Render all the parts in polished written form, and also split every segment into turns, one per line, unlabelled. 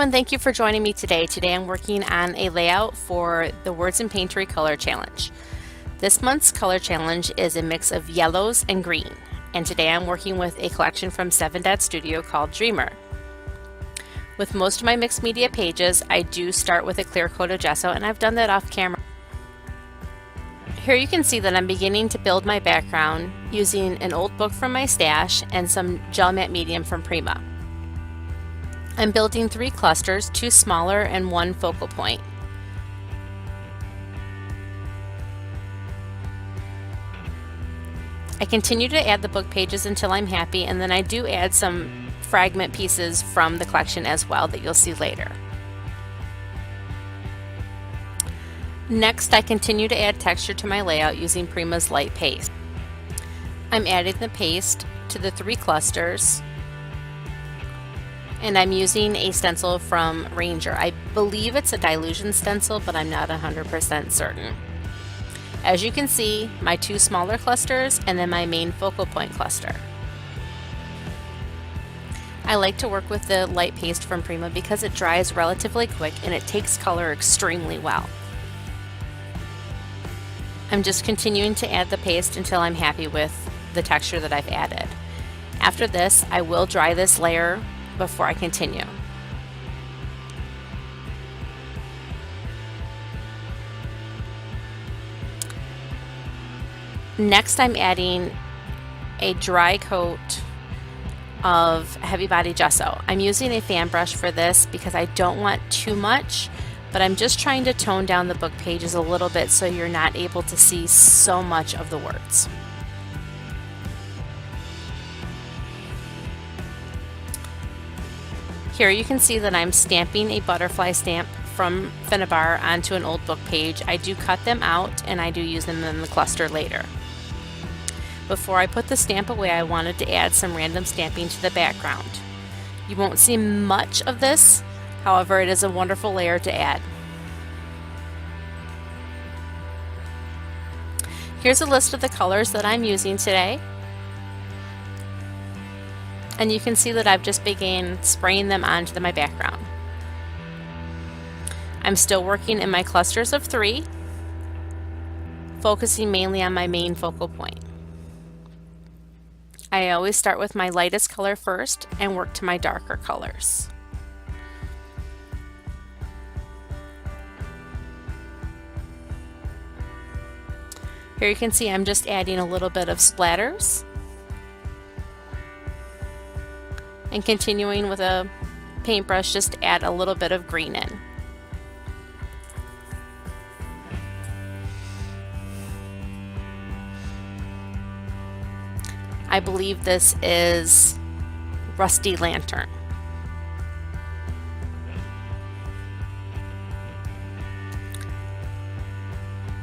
and thank you for joining me today. Today I'm working on a layout for the Words in Paintery Color Challenge. This month's color challenge is a mix of yellows and green, and today I'm working with a collection from 7 Dot Studio called Dreamer. With most of my mixed media pages, I do start with a clear coat of gesso, and I've done that off camera. Here you can see that I'm beginning to build my background using an old book from my stash and some gel matte medium from Prima. I'm building 3 clusters, 2 smaller and 1 focal point. I continue to add the book pages until I'm happy, and then I do add some fragment pieces from the collection as well that you'll see later. Next, I continue to add texture to my layout using Prima's Lite paste. I'm adding the paste to the 3 clusters, and I'm using a stencil from Ranger. I believe it's a dilution stencil, but I'm not 100% certain. As you can see, my 2 smaller clusters and then my main focal point cluster. I like to work with the light paste from Prima because it dries relatively quick and it takes color extremely well. I'm just continuing to add the paste until I'm happy with the texture that I've added. After this, I will dry this layer before I continue. Next, I'm adding a dry coat of heavy body gesso. I'm using a fan brush for this because I don't want too much, but I'm just trying to tone down the book pages a little bit so you're not able to see so much of the words. Here you can see that I'm stamping a butterfly stamp from Finnabair onto an old book page. I do cut them out and I do use them in the cluster later. Before I put the stamp away, I wanted to add some random stamping to the background. You won't see much of this, however, it is a wonderful layer to add. Here's a list of the colors that I'm using today. And you can see that I've just begun spraying them onto my background. I'm still working in my clusters of 3, focusing mainly on my main focal point. I always start with my lightest color first and work to my darker colors. Here you can see I'm just adding a little bit of splatters and continuing with a paintbrush, just add a little bit of green in. I believe this is Rusty Lantern.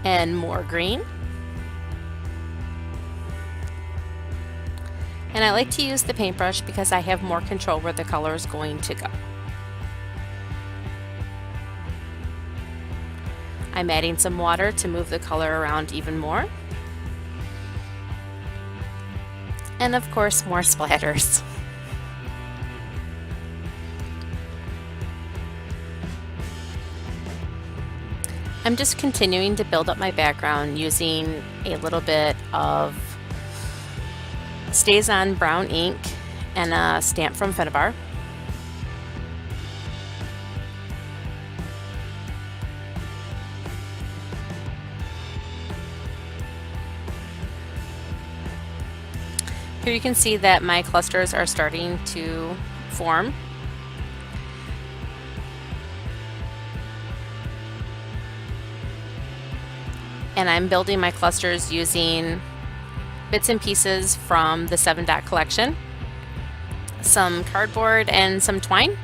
And more green. And I like to use the paintbrush because I have more control where the color is going to go. I'm adding some water to move the color around even more. And of course, more splatters. I'm just continuing to build up my background using a little bit of Stays On brown ink and a stamp from Finnabair. Here you can see that my clusters are starting to form. And I'm building my clusters using bits and pieces from the 7 Dot collection, some cardboard and some twine.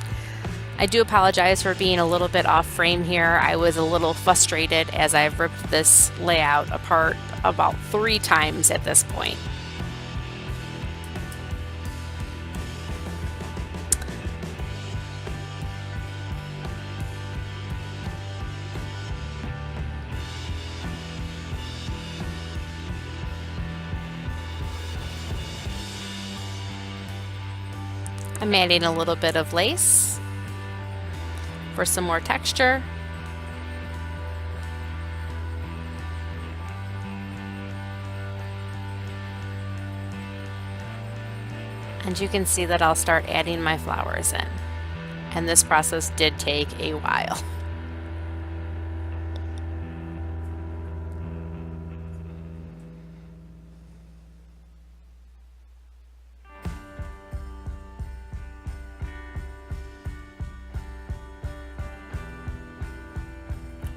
I do apologize for being a little bit off frame here. I was a little frustrated as I've ripped this layout apart about 3 times at this point. I'm adding a little bit of lace. for some more texture. And you can see that I'll start adding my flowers in. And this process did take a while.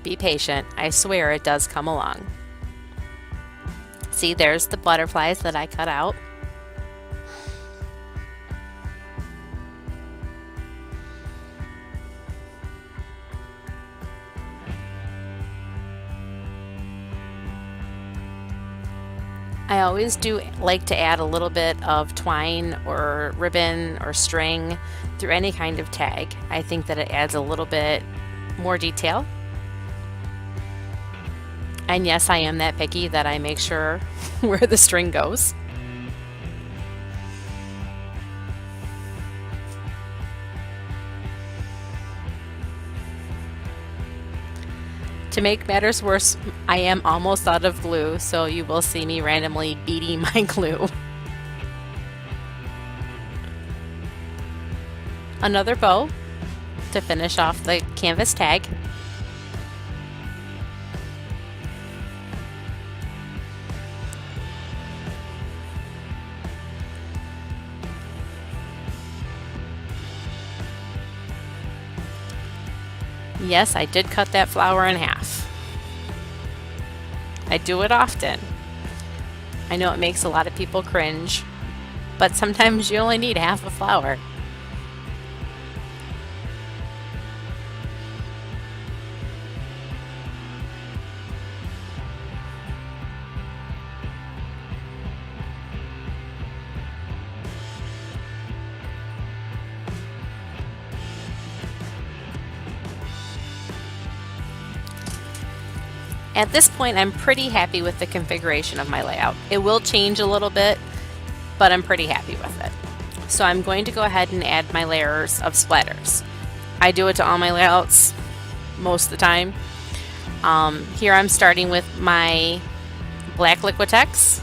Be patient, I swear it does come along. See, there's the butterflies that I cut out. I always do like to add a little bit of twine or ribbon or string through any kind of tag. I think that it adds a little bit more detail. And yes, I am that picky that I make sure where the string goes. To make matters worse, I am almost out of glue, so you will see me randomly beating my glue. Another bow to finish off the canvas tag. Yes, I did cut that flower in half. I do it often. I know it makes a lot of people cringe, but sometimes you only need half a flower. At this point, I'm pretty happy with the configuration of my layout. It will change a little bit, but I'm pretty happy with it. So I'm going to go ahead and add my layers of splatters. I do it to all my layouts most of the time. Here I'm starting with my black Liquitex.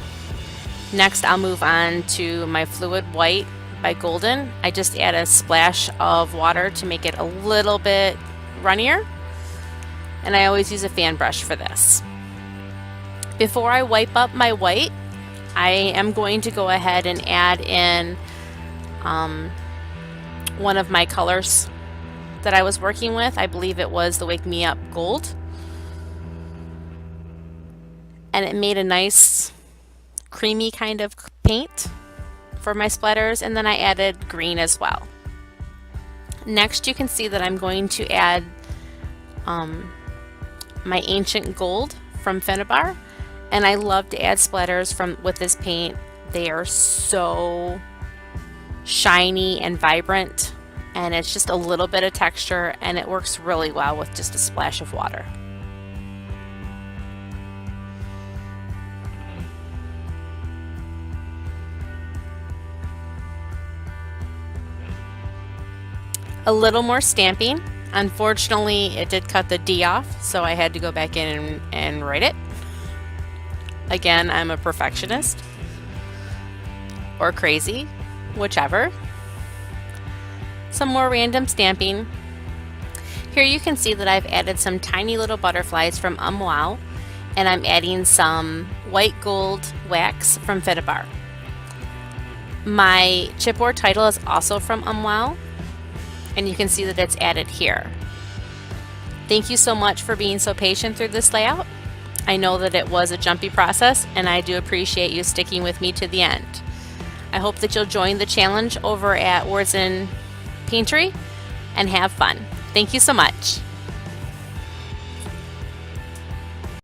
Next I'll move on to my fluid white by Golden. I just add a splash of water to make it a little bit runnier. And I always use a fan brush for this. Before I wipe up my white, I am going to go ahead and add in one of my colors that I was working with. I believe it was the Wake Me Up Gold. And it made a nice creamy kind of paint for my splatters, and then I added green as well. Next, you can see that I'm going to add my Ancient Gold from Finnabair, and I love to add splatters with this paint. They are so shiny and vibrant, and it's just a little bit of texture, and it works really well with just a splash of water. A little more stamping. Unfortunately, it did cut the D off, so I had to go back in and write it. Again, I'm a perfectionist. Or crazy, whichever. Some more random stamping. Here you can see that I've added some tiny little butterflies from Umwow, and I'm adding some white gold wax from Finnabair. My chipboard title is also from Umwow, and you can see that it's added here. Thank you so much for being so patient through this layout. I know that it was a jumpy process, and I do appreciate you sticking with me to the end. I hope that you'll join the challenge over at Words in Paintery and have fun. Thank you so much.